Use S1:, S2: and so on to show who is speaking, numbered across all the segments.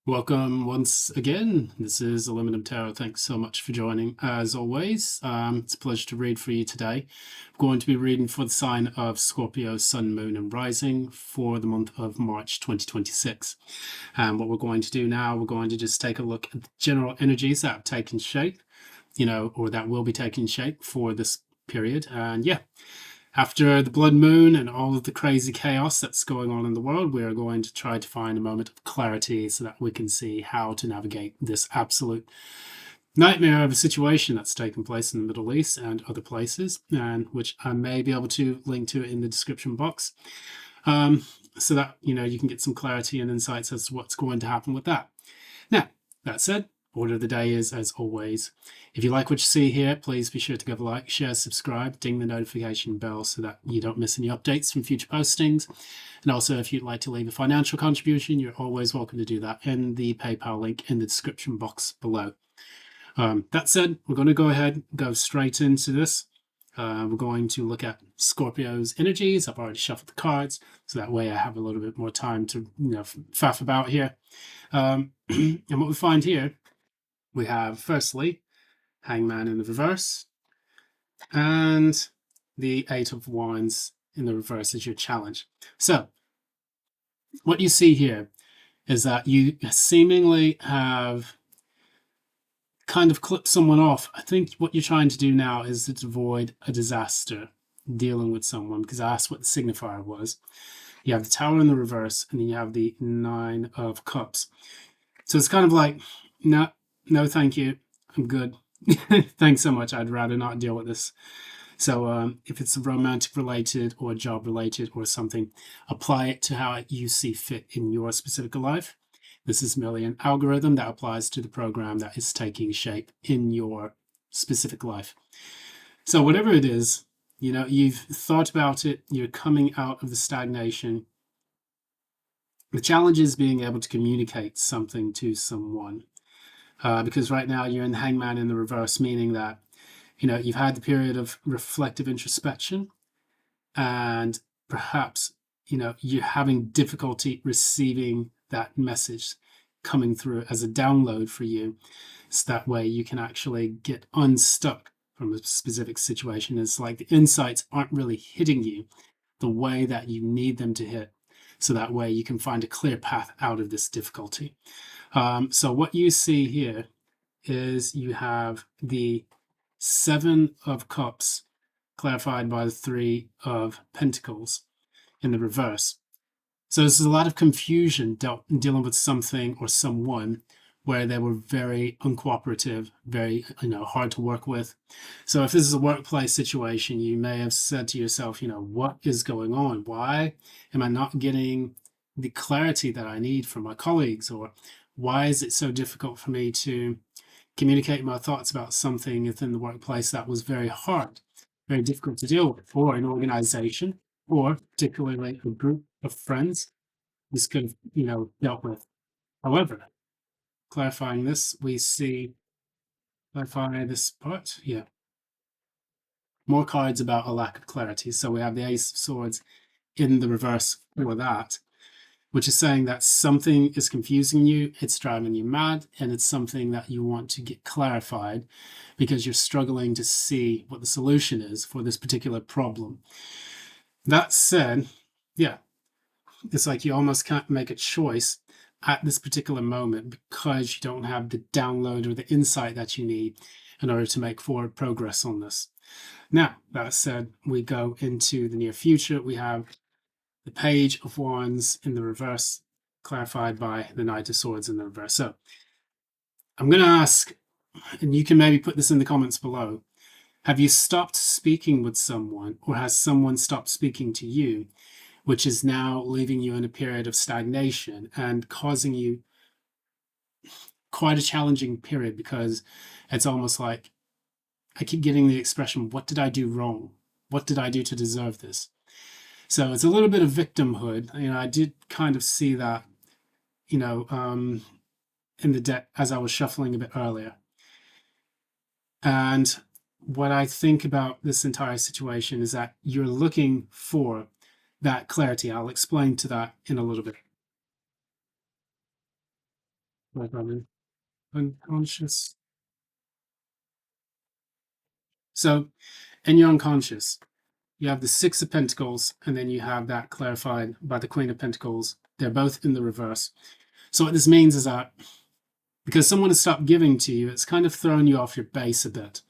S1: Welcome once again. This is Aluminum Tarot. Thanks so much for joining. As always, it's a pleasure to read for you today. I'm going to be reading for the sign of Scorpio, Sun, Moon, and Rising for the month of March 2026. And what we're going to do now, we're going to just take a look at the general energies that have taken shape, or that will be taking shape for this period. And yeah, after the blood moon and all of the crazy chaos that's going on in the world, we are going to try to find a moment of clarity so that we can see how to navigate this absolute nightmare of a situation that's taken place in the Middle East and other places, and which I may be able to link to in the description box, so that you can get some clarity and insights as to what's going to happen with that. Now, that said, order of the day is, as always, if you like what you see here, please be sure to give a like, share, subscribe, ding the notification bell so that you don't miss any updates from future postings. And also, if you'd like to leave a financial contribution, you're always welcome to do that in the PayPal link in the description box below. That said, we're going to go ahead and go straight into this. We're going to look at Scorpio's energies. I've already shuffled the cards, so that way I have a little bit more time to faff about here. And what we find here, we have firstly Hangman in the reverse and the Eight of Wands in the reverse as your challenge. So what you see here is that you seemingly have kind of clipped someone off. I think what you're trying to do now is to avoid a disaster dealing with someone, because that's what the signifier was. You have the Tower in the reverse, and then you have the Nine of Cups. So it's kind of like, no, thank you. I'm good. Thanks so much. I'd rather not deal with this. So if it's romantic related or job related or something, apply it to how you see fit in your specific life. This is merely an algorithm that applies to the program that is taking shape in your specific life. So whatever it is, you've thought about it, you're coming out of the stagnation. The challenge is being able to communicate something to someone. Because right now you're in the Hangman in the reverse, meaning that, you've had the period of reflective introspection, and perhaps, you're having difficulty receiving that message coming through as a download for you. So that way you can actually get unstuck from a specific situation. It's like the insights aren't really hitting you the way that you need them to hit. So that way you can find a clear path out of this difficulty. So what you see here is you have the Seven of Cups clarified by the Three of Pentacles in the reverse. So there's a lot of confusion dealing with something or someone where they were very uncooperative, very hard to work with. So if this is a workplace situation, you may have said to yourself, what is going on? Why am I not getting the clarity that I need from my colleagues? Or why is it so difficult for me to communicate my thoughts about something within the workplace that was very hard, very difficult to deal with, or an organization, or particularly a group of friends this could have, dealt with. However, clarifying this, we see, clarify this part, yeah, more cards about a lack of clarity. So we have the Ace of Swords in the reverse for that, which is saying that something is confusing you, it's driving you mad, and it's something that you want to get clarified because you're struggling to see what the solution is for this particular problem. That said, yeah, it's like you almost can't make a choice at this particular moment because you don't have the download or the insight that you need in order to make forward progress on this. Now, that said, we go into the near future. We have the Page of Wands in the reverse, clarified by the Knight of Swords in the reverse. So I'm going to ask, and you can maybe put this in the comments below, have you stopped speaking with someone, or has someone stopped speaking to you, which is now leaving you in a period of stagnation and causing you quite a challenging period? Because it's almost like I keep getting the expression, what did I do wrong? What did I do to deserve this? So it's a little bit of victimhood. I did kind of see that, in the deck as I was shuffling a bit earlier. And what I think about this entire situation is that you're looking for that clarity. I'll explain to that in a little bit. Like I'm in unconscious. So in your unconscious, you have the Six of Pentacles, and then you have that clarified by the Queen of Pentacles. They're both in the reverse. So what this means is that because someone has stopped giving to you, it's kind of thrown you off your base a bit.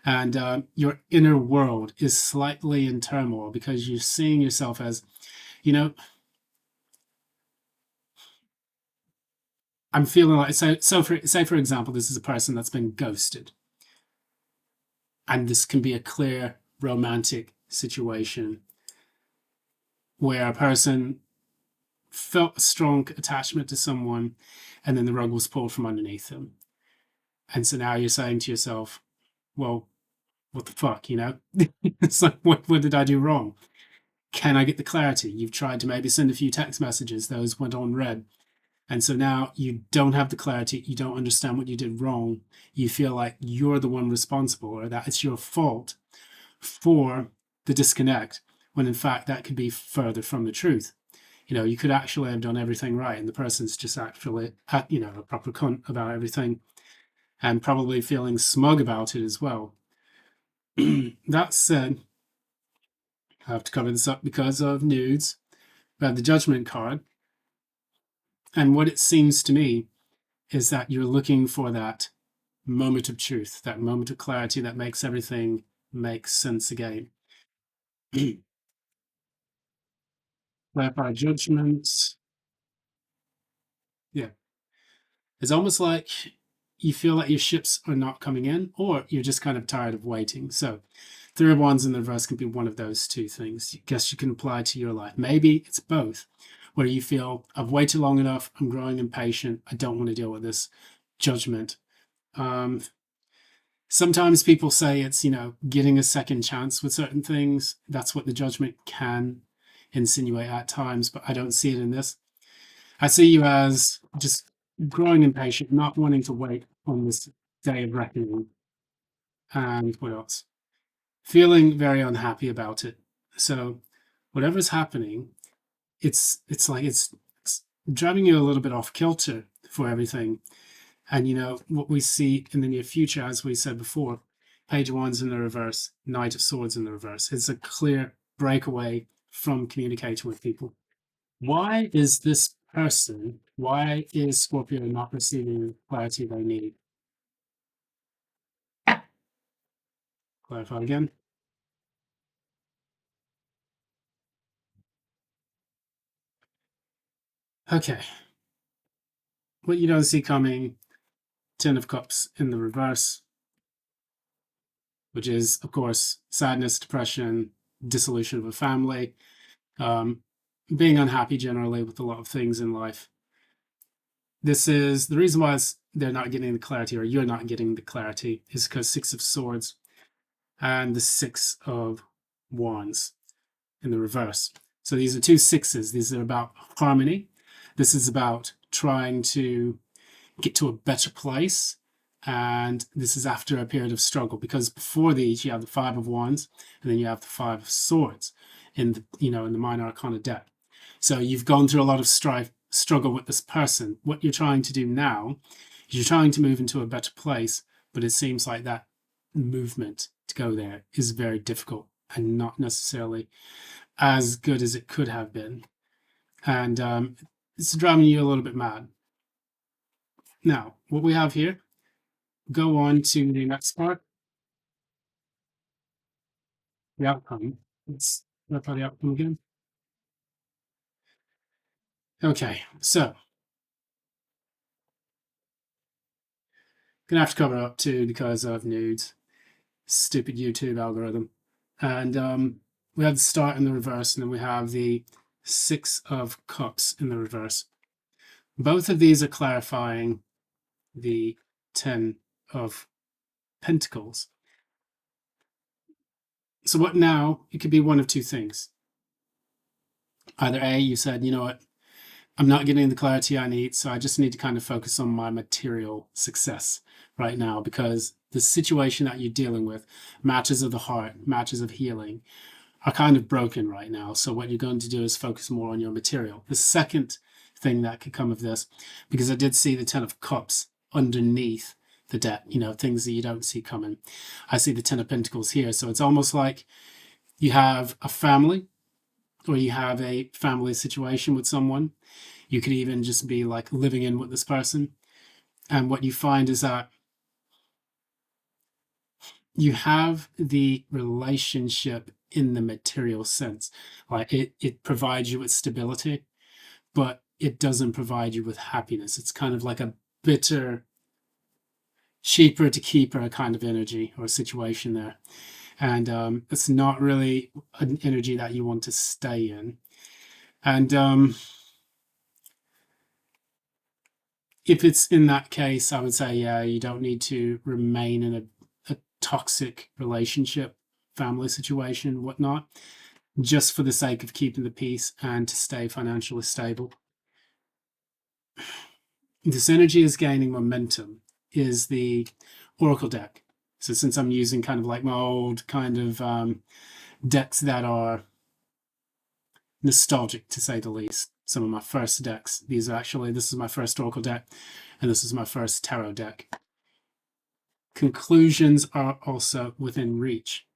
S1: And your inner world is slightly in turmoil because you're seeing yourself as, you know, I'm feeling like, so for, say, for example, this is a person that's been ghosted. And this can be a clear romantic situation where a person felt a strong attachment to someone and then the rug was pulled from underneath them. And so now you're saying to yourself, well, what the fuck, you know? It's like, what did I do wrong? Can I get the clarity? You've tried to maybe send a few text messages, those went unread. And so now you don't have the clarity, you don't understand what you did wrong. You feel like you're the one responsible or that it's your fault for the disconnect, when in fact that could be further from the truth. You know, you could actually have done everything right, and the person's just actually, you know, a proper cunt about everything and probably feeling smug about it as well. That said, I have to cover this up because of nudes. We have the Judgment card. And what it seems to me is that you're looking for that moment of truth, that moment of clarity that makes everything make sense again. Clarify judgment. Yeah. It's almost like you feel like your ships are not coming in, or you're just kind of tired of waiting. So, Three of Wands in the reverse can be one of those two things. I guess you can apply to your life. Maybe it's both, where you feel, I've waited long enough, I'm growing impatient, I don't want to deal with this judgment. Sometimes people say it's, you know, getting a second chance with certain things. That's what the judgment can insinuate at times, but I don't see it in this. I see you as just growing impatient, not wanting to wait on this day of reckoning. And what else? Feeling very unhappy about it. So whatever's happening, it's like it's driving you a little bit off kilter for everything. And you know what we see in the near future, as we said before, Page of Wands in the reverse, Knight of Swords in the reverse. It's a clear breakaway from communicating with people. Why is this person, why is Scorpio not receiving the clarity they need? Clarify again. Okay. What you don't see coming, Ten of Cups in the reverse, which is, of course, sadness, depression, dissolution of a family, um, being unhappy generally with a lot of things in life. This is the reason why they're not getting the clarity, or you're not getting the clarity, is because Six of Swords and the Six of Wands in the reverse. So these are two sixes. These are about harmony. This is about trying to get to a better place. And this is after a period of struggle, because before these you have the Five of Wands and then you have the Five of Swords in the, you know, in the Minor Arcana deck. So you've gone through a lot of strife, struggle with this person. What you're trying to do now is you're trying to move into a better place, but it seems like that movement to go there is very difficult and not necessarily as good as it could have been. And it's driving you a little bit mad. Now, what we have here, go on to the next part, the outcome. Let's look at the outcome again. Okay, so gonna have to cover up too because of nudes. Stupid YouTube algorithm. And we have the Star in the reverse, and then we have the Six of Cups in the reverse. Both of these are clarifying the Ten of Pentacles. So what now? It could be one of two things. Either A, you said, you know what, I'm not getting the clarity I need, so I just need to kind of focus on my material success right now, because the situation that you're dealing with, matters of the heart, matters of healing, are kind of broken right now. So what you're going to do is focus more on your material. The second thing that could come of this, because I did see the Ten of Cups underneath the debt, things that you don't see coming. I see the Ten of Pentacles here. So it's almost like you have a family, or you have a family situation with someone. You could even just be like living in with this person. And what you find is that you have the relationship in the material sense. Like it provides you with stability, but it doesn't provide you with happiness. It's kind of like a bitter, cheaper to keeper kind of energy or situation there. And it's not really an energy that you want to stay in. And if it's in that case, I would say, yeah, you don't need to remain in a toxic relationship, family situation, whatnot, just for the sake of keeping the peace and to stay financially stable. This energy is gaining momentum, is the Oracle deck. So since I'm using kind of like my old kind of decks that are nostalgic, to say the least, some of my first decks, this is my first Oracle deck, and this is my first tarot deck. Conclusions are also within reach.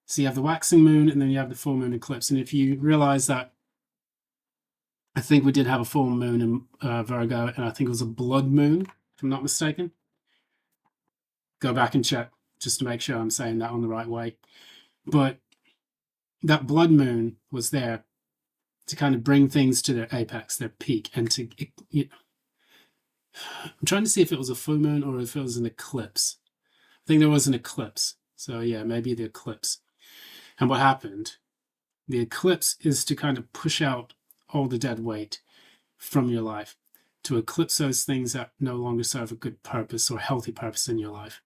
S1: So you have the waxing moon, and then you have the full moon eclipse. And if you realize that, I think we did have a full moon in Virgo, and I think it was a blood moon, if I'm not mistaken. Go back and check just to make sure I'm saying that on the right way. But that blood moon was there to kind of bring things to their apex, their peak, and to. I'm trying to see if it was a full moon or if it was an eclipse. I think there was an eclipse. So yeah, maybe the eclipse. And what happened? The eclipse is to kind of push out all the dead weight from your life, to eclipse those things that no longer serve a good purpose or healthy purpose in your life.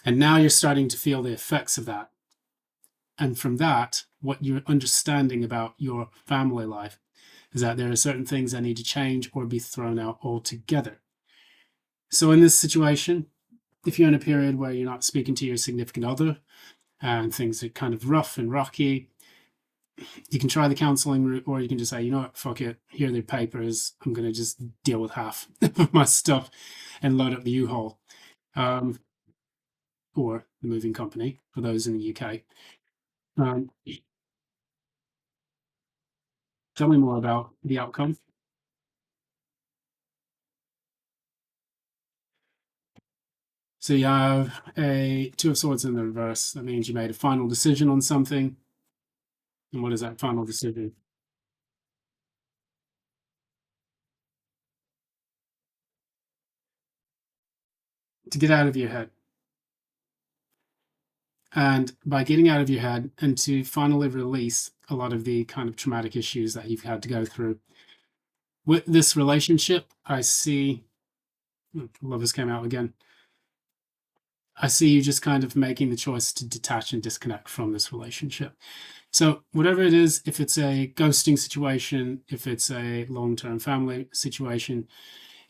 S1: And now you're starting to feel the effects of that. And from that, what you're understanding about your family life is that there are certain things that need to change or be thrown out altogether. So in this situation, if you're in a period where you're not speaking to your significant other and things are kind of rough and rocky, you can try the counseling route, or you can just say, you know what, fuck it, here are the papers, I'm going to just deal with half of my stuff and load up the U-Haul, or the moving company for those in the UK. Tell me more about the outcome. So you have a Two of Swords in the reverse. That means you made a final decision on something. And what is that final decision? To get out of your head. And by getting out of your head and to finally release a lot of the kind of traumatic issues that you've had to go through. With this relationship, I see, Lovers came out again. I see you just kind of making the choice to detach and disconnect from this relationship. So whatever it is, if it's a ghosting situation, if it's a long-term family situation,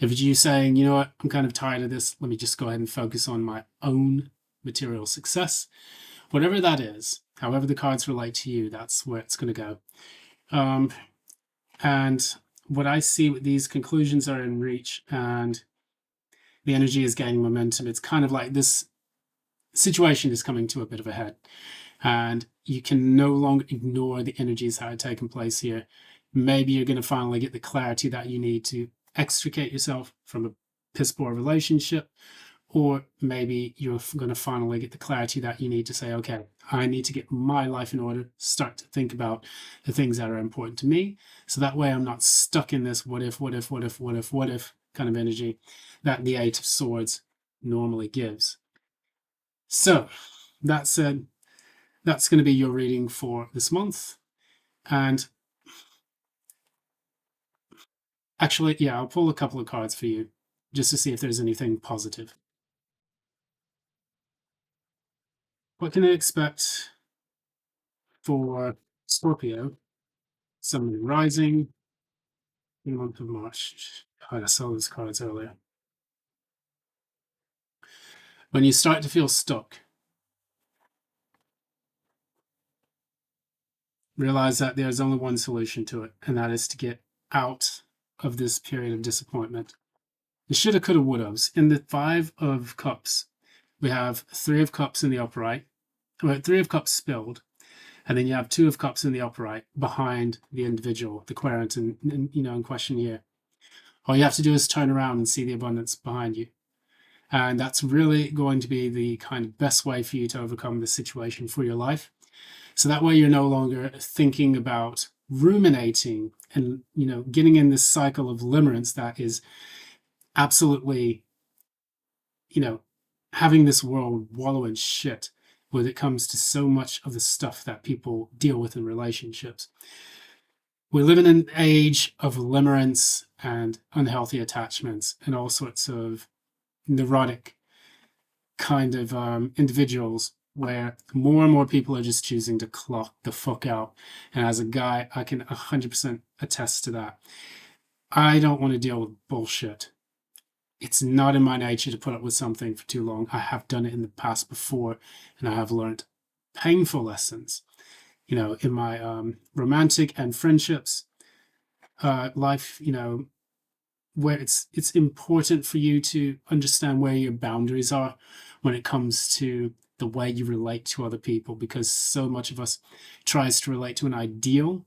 S1: if it's you saying, you know what, I'm kind of tired of this, let me just go ahead and focus on my own material success. Whatever that is, however the cards relate to you, that's where it's going to go. And what I see with these conclusions are in reach and the energy is gaining momentum. It's kind of like this situation is coming to a bit of a head. And you can no longer ignore the energies that are taking place here. Maybe you're going to finally get the clarity that you need to extricate yourself from a piss poor relationship, or maybe you're going to finally get the clarity that you need to say, okay, I need to get my life in order, start to think about the things that are important to me. So that way I'm not stuck in this what if kind of energy that the Eight of Swords normally gives. So that said, that's going to be your reading for this month. And actually, yeah, I'll pull a couple of cards for you just to see if there's anything positive. What can I expect for Scorpio, Sun and Rising in the month of March? I saw those cards earlier. When you start to feel stuck, realize that there's only one solution to it, and that is to get out of this period of disappointment. The shoulda, coulda, wouldas. In the Five of Cups, we have Three of Cups in the upright, well, Three of Cups spilled, and then you have Two of Cups in the upright behind the individual, the querent, in question here. All you have to do is turn around and see the abundance behind you. And that's really going to be the kind of best way for you to overcome the situation for your life. So that way you're no longer thinking about ruminating and, getting in this cycle of limerence that is absolutely, having this world wallow in shit when it comes to so much of the stuff that people deal with in relationships. We live in an age of limerence and unhealthy attachments and all sorts of neurotic kind of individuals where more and more people are just choosing to clock the fuck out. And as a guy, I can 100% attest to that. I don't want to deal with bullshit. It's not in my nature to put up with something for too long. I have done it in the past before, and I have learned painful lessons. In my romantic and friendships life, where it's important for you to understand where your boundaries are when it comes to the way you relate to other people, because so much of us tries to relate to an ideal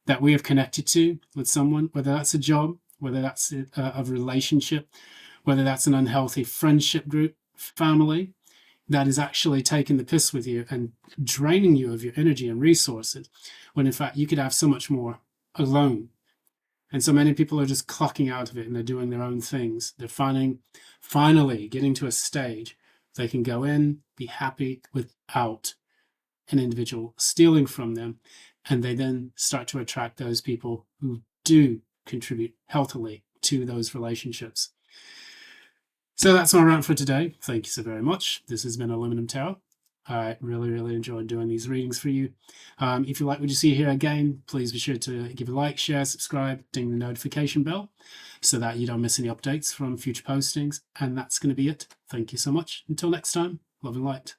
S1: that we have connected to with someone, whether that's a job, whether that's a relationship, whether that's an unhealthy friendship group, family, that is actually taking the piss with you and draining you of your energy and resources, when in fact you could have so much more alone. And so many people are just clocking out of it and they're doing their own things. They're finally getting to a stage they can go in, be happy without an individual stealing from them. And they then start to attract those people who do contribute healthily to those relationships. So that's my rant for today. Thank you so very much. This has been Aluminum Tower. I really, really enjoyed doing these readings for you. If you like what you see here again, please be sure to give a like, share, subscribe, ding the notification bell so that you don't miss any updates from future postings. And that's going to be it. Thank you so much. Until next time, love and light.